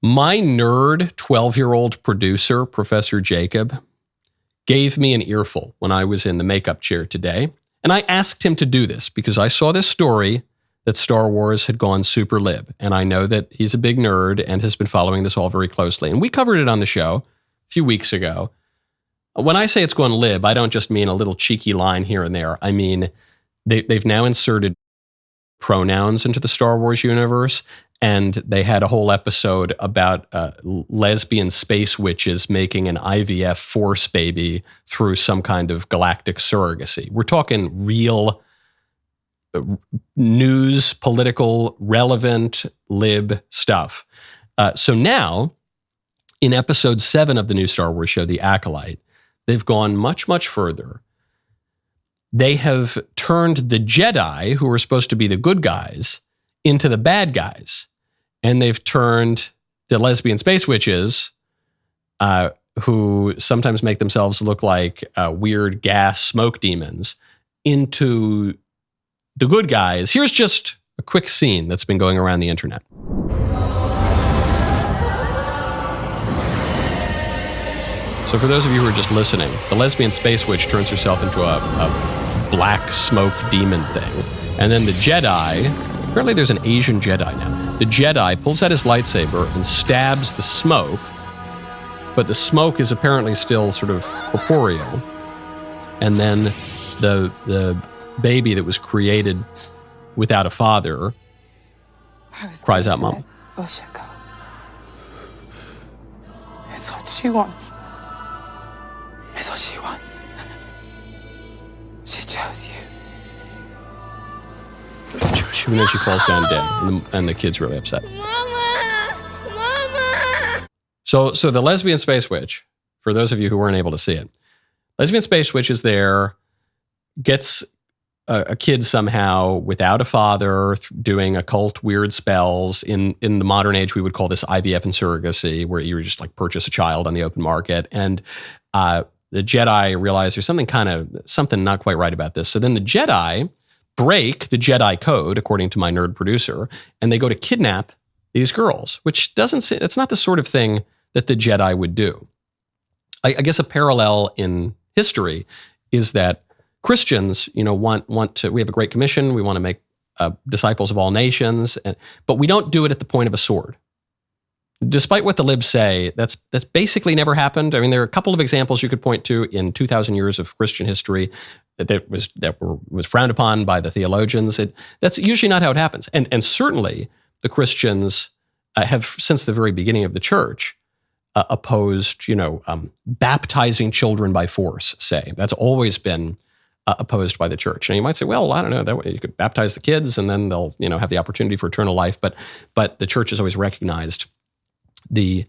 My nerd 12-year-old producer, Professor Jacob, gave me an earful when I was in the makeup chair today. And I asked him to do this because I saw this story that Star Wars had gone super lib. And I know that he's a big nerd and has been following this all very closely. And we covered it on the show a few weeks ago. When I say it's gone lib, I don't just mean a little cheeky line here and there. I mean, they've now inserted pronouns into the Star Wars universe. And they had a whole episode about lesbian space witches making an IVF force baby through some kind of galactic surrogacy. We're talking real news, political, relevant, lib stuff. So now, in episode 7 of the new Star Wars show, The Acolyte, they've gone much, much further. They have turned the Jedi, who are supposed to be the good guys, into the bad guys. And they've turned the lesbian space witches, who sometimes make themselves look like weird gas smoke demons, into the good guys. Here's just a quick scene that's been going around the internet. So for those of you who are just listening, the lesbian space witch turns herself into a black smoke demon thing. And then the Jedi, apparently there's an Asian Jedi now. The Jedi pulls out his lightsaber and stabs the smoke, but the smoke is apparently still sort of corporeal. And then the baby that was created without a father cries out, "Mom." It's what she wants. It's what she wants. She chose you. And then she falls down dead, and the kid's really upset. Mama! Mama! So the lesbian space witch, for those of you who weren't able to see it, lesbian space witch is there, gets a kid somehow without a father, doing occult weird spells. In the modern age, we would call this IVF and surrogacy, where you just like purchase a child on the open market. And the Jedi realize there's something not quite right about this. So then the Jedi break the Jedi code, according to my nerd producer, and they go to kidnap these girls, which it's not the sort of thing that the Jedi would do. I guess a parallel in history is that Christians, want to, we have a great commission, we want to make disciples of all nations, but we don't do it at the point of a sword. Despite what the libs say, that's basically never happened. I mean, there are a couple of examples you could point to in 2,000 years of Christian history that was frowned upon by the theologians. That's usually not how it happens. And certainly the Christians have, since the very beginning of the church, opposed, baptizing children by force, say. That's always been opposed by the church. And you might say, well, I don't know, that way you could baptize the kids and then they'll, have the opportunity for eternal life. But the church has always recognized the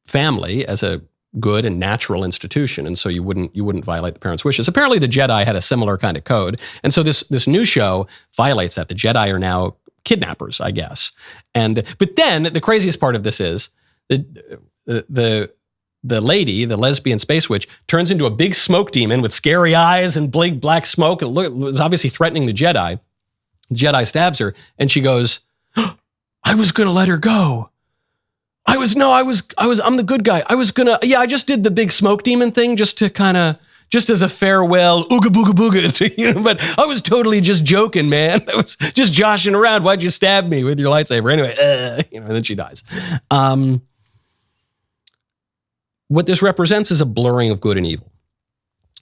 family as a good and natural institution, and so you wouldn't violate the parents' wishes. Apparently, the Jedi had a similar kind of code, and so this new show violates that. The Jedi are now kidnappers, I guess. But then the craziest part of this is the lady, the lesbian space witch, turns into a big smoke demon with scary eyes and big black smoke. It was obviously threatening the Jedi. The Jedi stabs her, and she goes, "I was going to let her go. I'm the good guy. I just did the big smoke demon thing just as a farewell, ooga booga booga, but I was totally just joking, man. I was just joshing around. Why'd you stab me with your lightsaber? Anyway, and then she dies. What this represents is a blurring of good and evil.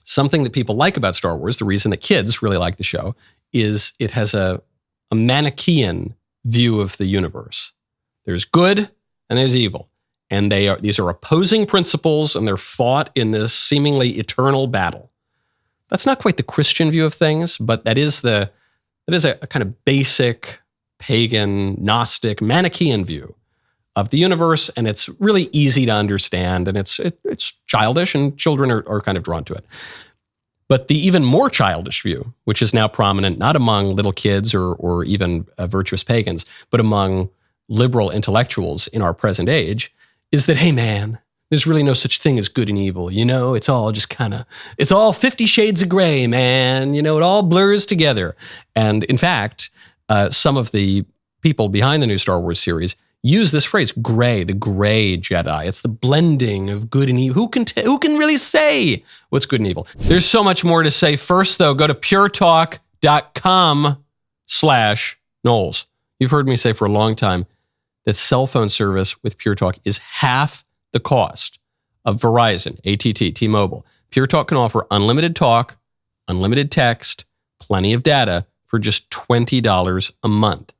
Something that people like about Star Wars, the reason that kids really like the show, is it has a Manichaean view of the universe. There's good and there's evil. And these are opposing principles, and they're fought in this seemingly eternal battle. That's not quite the Christian view of things, but that is a kind of basic pagan, Gnostic, Manichaean view of the universe, and it's really easy to understand, and it's childish, and children are kind of drawn to it. But the even more childish view, which is now prominent not among little kids or even virtuous pagans, but among liberal intellectuals in our present age, is that, hey man, there's really no such thing as good and evil. It's all just it's all 50 shades of gray, man. It all blurs together. And in fact, some of the people behind the new Star Wars series use this phrase, gray, the gray Jedi. It's the blending of good and evil. Who can really say what's good and evil? There's so much more to say. First, though, go to puretalk.com/Knowles. You've heard me say for a long time that cell phone service with Pure Talk is half the cost of Verizon, AT&T, T-Mobile. Pure Talk can offer unlimited talk, unlimited text, plenty of data for just $20 a month.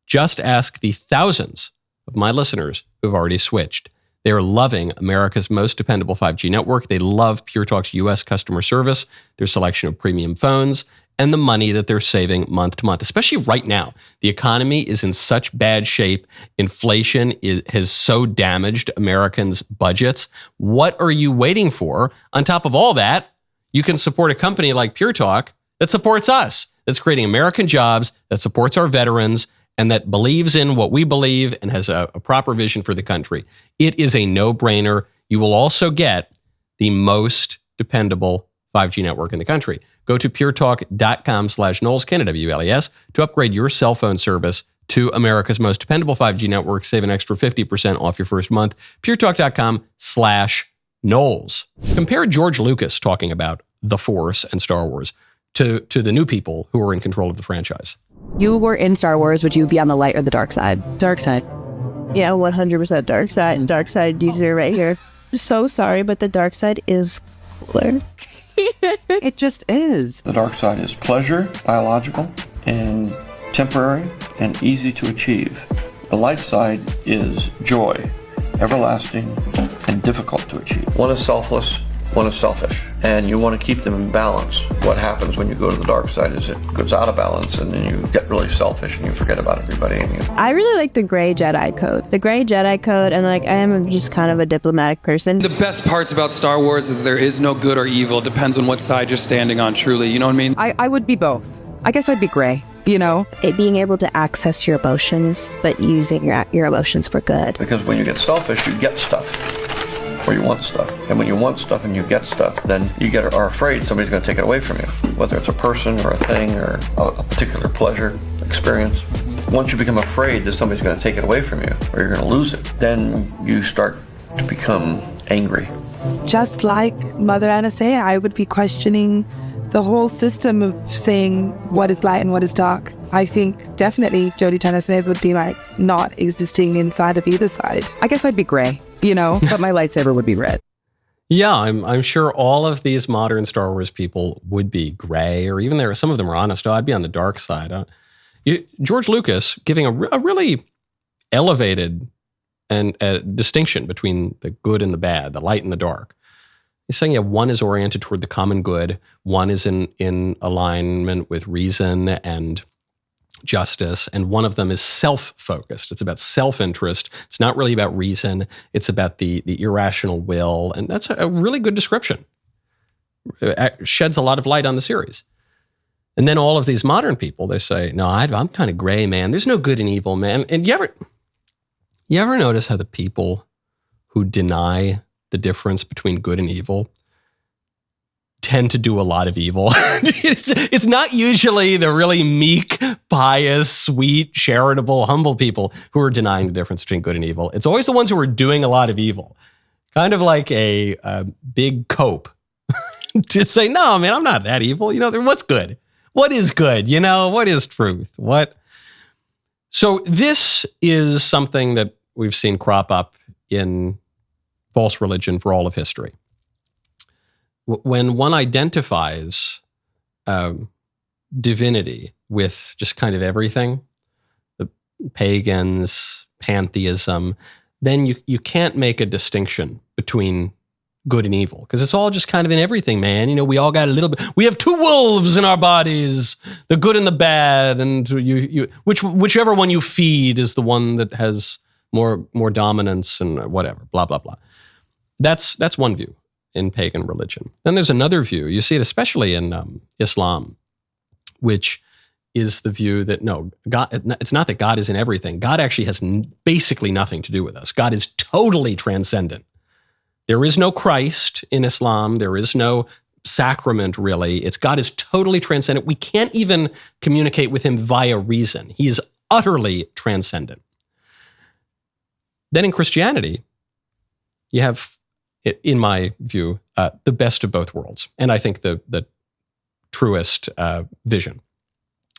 Just ask the thousands of my listeners who've already switched. They are loving America's most dependable 5G network. They love Pure Talk's U.S. customer service, their selection of premium phones, and the money that they're saving month to month, especially right now. The economy is in such bad shape. Inflation has so damaged Americans' budgets. What are you waiting for? On top of all that, you can support a company like Pure Talk that supports us, that's creating American jobs, that supports our veterans, and that believes in what we believe and has a proper vision for the country. It is a no-brainer. You will also get the most dependable 5G network in the country. Go to puretalk.com/Knowles, KNWLES, to upgrade your cell phone service to America's most dependable 5G network. Save an extra 50% off your first month. puretalk.com/Knowles. Compare George Lucas talking about the Force and Star Wars to the new people who are in control of the franchise. You were in Star Wars, would you be on the light or the dark side? Dark side. Yeah, 100% dark side. Dark side user right here. So sorry, but the dark side is cooler. It just is. The dark side is pleasure, biological, and temporary, and easy to achieve. The light side is joy, everlasting, and difficult to achieve. One is selfless, one is selfish, and you want to keep them in balance. What happens when you go to the dark side is it goes out of balance, and then you get really selfish and you forget about everybody. I really like the gray Jedi code. The gray Jedi code, and I am just kind of a diplomatic person. The best parts about Star Wars is there is no good or evil. Depends on what side you're standing on, truly. You know what I mean? I would be both. I guess I'd be gray, you know? It being able to access your emotions, but using your emotions for good. Because when you get selfish, you get stuff. Or you want stuff. And when you want stuff and you get stuff, then you are afraid somebody's going to take it away from you. Whether it's a person or a thing or a particular pleasure, experience. Once you become afraid that somebody's going to take it away from you or you're going to lose it, then you start to become angry. Just like Mother Anastasia, I would be questioning the whole system of saying what is light and what is dark. I think definitely Jodie Turner-Smith would be like not existing inside of either side. I guess I'd be gray, you know, but my lightsaber would be red. Yeah, I'm sure all of these modern Star Wars people would be gray, or even some of them are honest. Oh, I'd be on the dark side. George Lucas giving a really elevated and distinction between the good and the bad, the light and the dark. He's saying, yeah, one is oriented toward the common good. One is in alignment with reason and justice. And one of them is self-focused. It's about self-interest. It's not really about reason. It's about the irrational will. And that's a really good description. It sheds a lot of light on the series. And then all of these modern people, they say, no, I'm kind of gray, man. There's no good and evil, man. And you ever notice how the people who deny the difference between good and evil tend to do a lot of evil? It's not usually the really meek, pious, sweet, charitable, humble people who are denying the difference between good and evil. It's always the ones who are doing a lot of evil. Kind of like a big cope to say, no, man, I'm not that evil. You know, what's good? What is good? You know, what is truth? So this is something that we've seen crop up in false religion for all of history. When one identifies divinity with just kind of everything, the pagans, pantheism, then you can't make a distinction between good and evil, because it's all just kind of in everything, man. You know, we all got a little bit. We have two wolves in our bodies, the good and the bad, and whichever one you feed is the one that has more dominance and whatever, blah, blah, blah. That's one view in pagan religion. Then there's another view. You see it especially in Islam, which is the view that, no, God, it's not that God is in everything. God actually has basically nothing to do with us. God is totally transcendent. There is no Christ in Islam. There is no sacrament, really. God is totally transcendent. We can't even communicate with him via reason. He is utterly transcendent. Then in Christianity, you have, in my view, the best of both worlds. And I think the truest vision,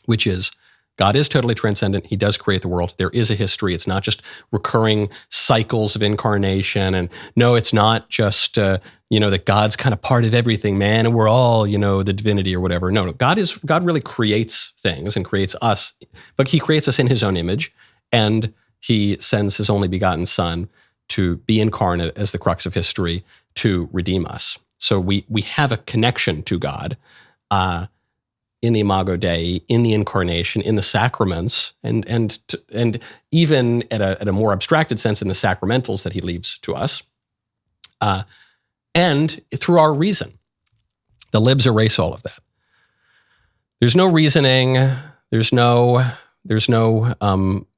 which is God is totally transcendent. He does create the world. There is a history. It's not just recurring cycles of incarnation. And no, it's not just, that God's kind of part of everything, man, and we're all, the divinity or whatever. No, God really creates things and creates us, but he creates us in his own image, and he sends his only begotten son to be incarnate as the crux of history to redeem us. So we have a connection to God, in the Imago Dei, in the incarnation, in the sacraments, and even at a more abstracted sense in the sacramentals that he leaves to us, and through our reason. The libs erase all of that. There's no reasoning. There's no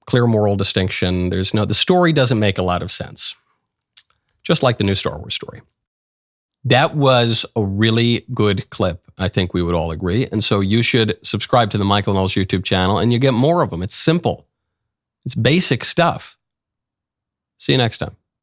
clear moral distinction. The story doesn't make a lot of sense. Just like the new Star Wars story. That was a really good clip, I think we would all agree. And so you should subscribe to the Michael Knowles YouTube channel, and you get more of them. It's simple. It's basic stuff. See you next time.